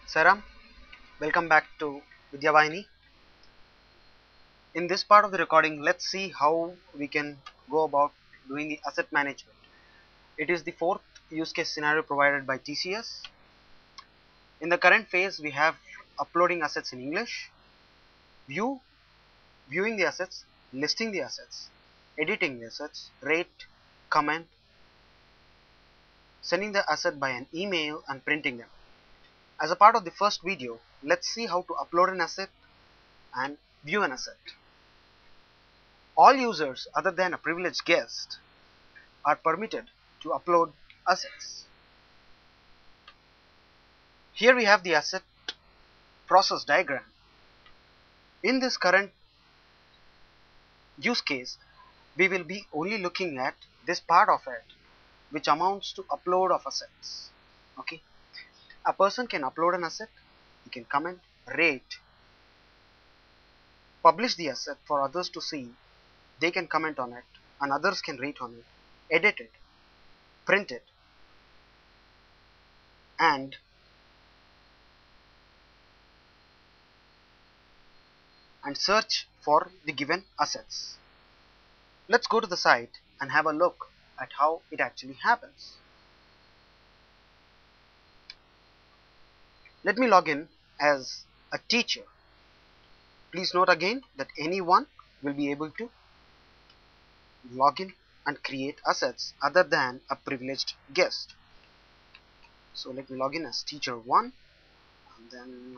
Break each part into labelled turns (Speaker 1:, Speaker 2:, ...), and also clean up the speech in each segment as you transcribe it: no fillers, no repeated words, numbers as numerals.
Speaker 1: Saram, welcome back to Vidyavahini. In this part of the recording, let's see how we can go about doing the asset management. It is the fourth use case scenario provided by TCS. In the current phase, we have uploading assets in English, view, viewing the assets, listing the assets, editing the assets, rate, comment, sending the asset by an email and printing them. As a part of the first video, let's see how to upload an asset and view an asset. All users other than a privileged guest are permitted to upload assets. Here we have the asset process diagram. In this current use case, we will be only looking at this part of it, which amounts to upload of assets. Okay, a person can upload an asset, he can comment, rate, publish the asset for others to see, they can comment on it and others can rate on it, edit it, print it, and search for the given assets. Let's go to the site and have a look at how it actually happens. Let me log in as a teacher. Please note again that anyone will be able to log in and create assets other than a privileged guest. So let me log in as teacher 1 and then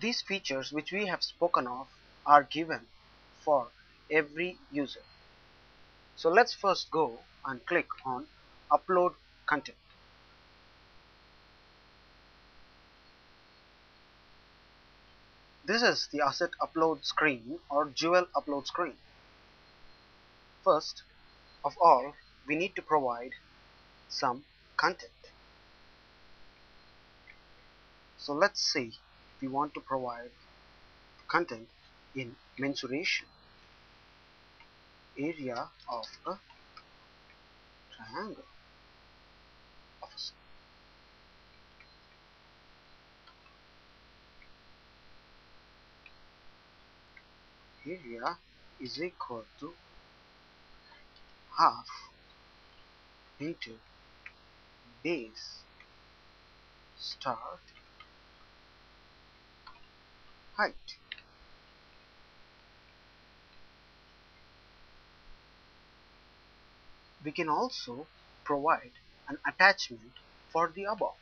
Speaker 1: these features which we have spoken of are given for every user. So let's first go and click on upload content. This is the asset upload screen or Jewel upload screen. First of all, we need to provide some content. So let's say we want to provide content in mensuration, area of a triangle of a area is equal to half into base start height. We can also provide an attachment for the above.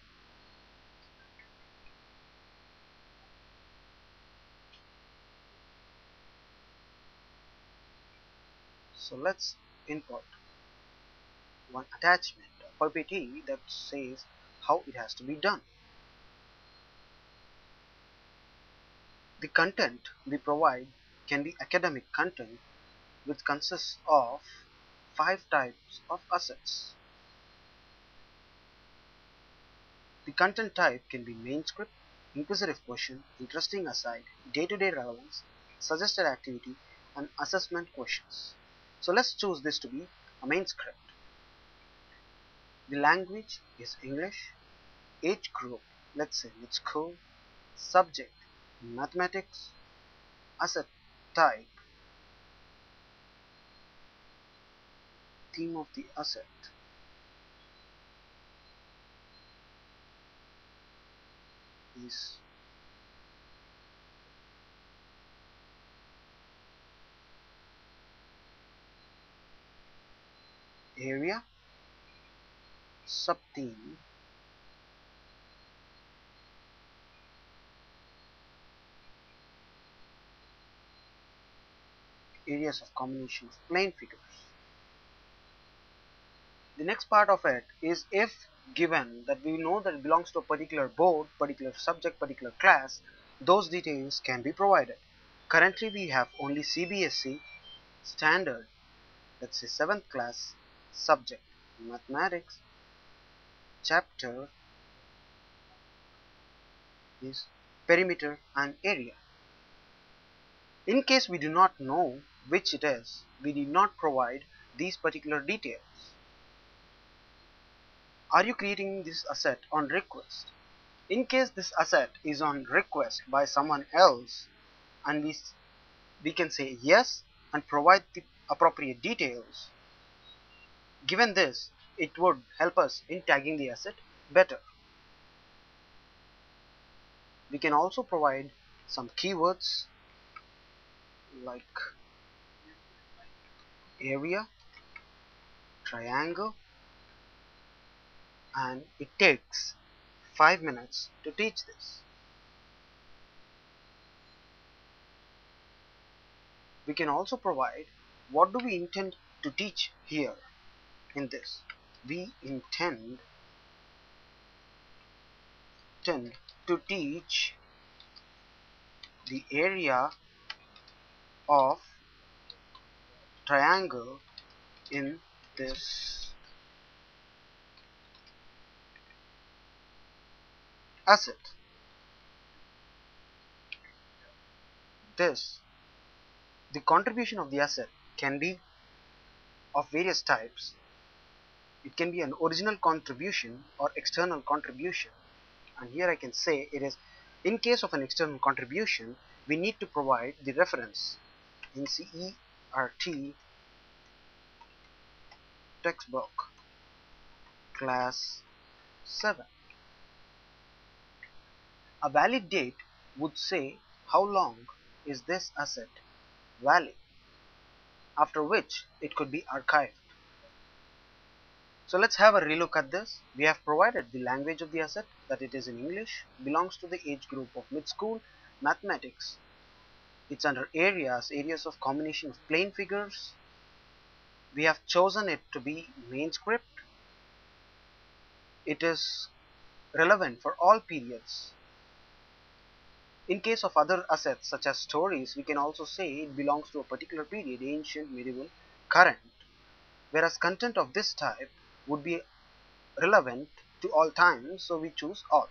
Speaker 1: So let's input one attachment, a PPT that says how it has to be done. The content we provide can be academic content which consists of 5 types of assets. The content type can be main script, inquisitive question, interesting aside, day-to-day relevance, suggested activity, and assessment questions. So let's choose this to be a main script. The language is English. Age group, let's say it's school. Subject, mathematics. Asset type, theme of the asset is area. Subtheme areas of combination of plane figures. The next part of it is if given that we know that it belongs to a particular board, particular subject, particular class, those details can be provided. Currently we have only CBSE standard, let's say 7th class, subject mathematics, chapter is perimeter and area. In case we do not know which it is, we need not provide these particular details. Are you creating this asset on request? In case this asset is on request by someone else, and we can say yes and provide the appropriate details. Given this, it would help us in tagging the asset better. We can also provide some keywords like area, triangle, and it takes 5 minutes to teach this. We can also provide what do we intend to teach here in this. We intend to teach the area of triangle in this asset. The contribution of the asset can be of various types. It can be an original contribution or external contribution. And here I can say it is, in case of an external contribution, we need to provide the reference in CERT textbook class 7. A valid date would say how long is this asset valid, after which it could be archived. So let's have a relook at this. We have provided the language of the asset, that it is in English, belongs to the age group of mid-school, mathematics. It's under areas of combination of plane figures. We have chosen it to be main script. It is relevant for all periods. In case of other assets such as stories, we can also say it belongs to a particular period, ancient, medieval, current. Whereas content of this type would be relevant to all times, so we choose all.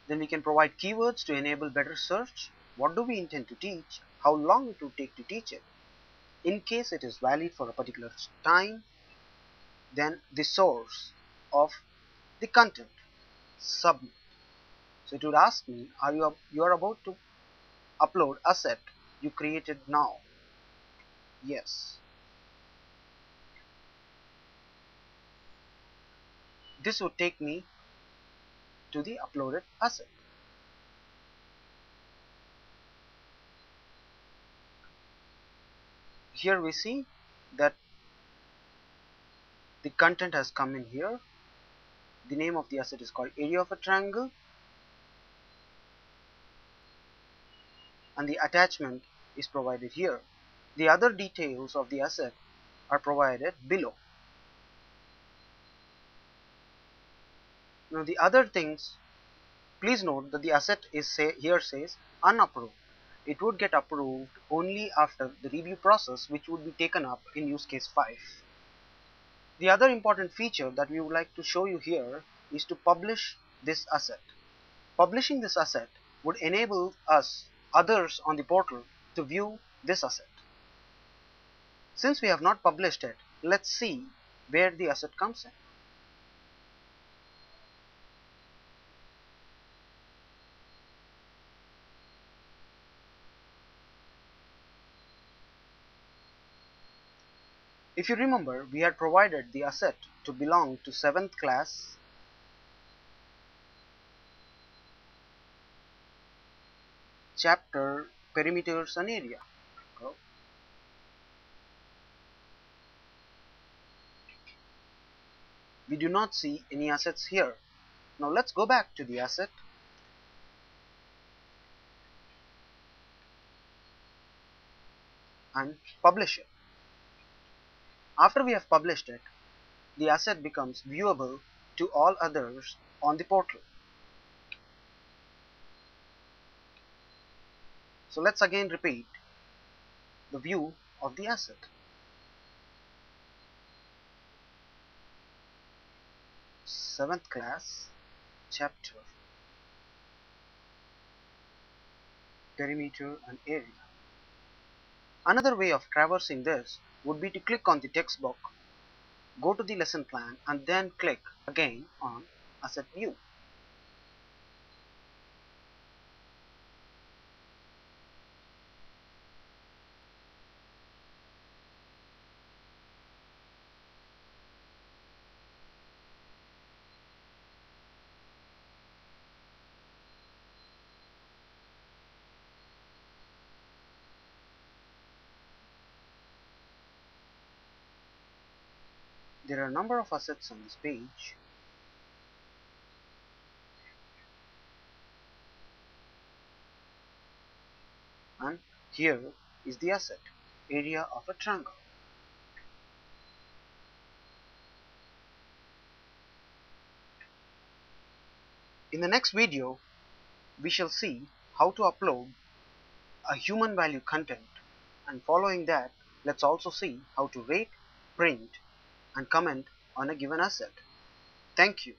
Speaker 1: Then we can provide keywords to enable better search. What do we intend to teach? How long it will take to teach it? In case it is valid for a particular time, then the source of the content, submit. So it would ask me, you are about to upload asset you created now? Yes. This would take me to the uploaded asset. Here we see that the content has come in here. The name of the asset is called area of a triangle, and the attachment is provided here. The other details of the asset are provided below. Now the other things, please note that the asset is here says unapproved. It would get approved only after the review process, which would be taken up in use case 5. The other important feature that we would like to show you here is to publish this asset. Publishing this asset would enable others on the portal to view this asset. Since we have not published it, let's see where the asset comes in. If you remember, we had provided the asset to belong to 7th class, chapter perimeters and area. We do not see any assets here. Now let's go back to the asset and publish it. After we have published it, the asset becomes viewable to all others on the portal. So let's again repeat the view of the asset. Seventh class, chapter perimeter and area. Another way of traversing this would be to click on the text box, go to the lesson plan, and then click again on Asset View. There are a number of assets on this page. And here is the asset, area of a triangle. In the next video, we shall see how to upload a human value content, and following that, let's also see how to rate, print, and comment on a given asset. Thank you.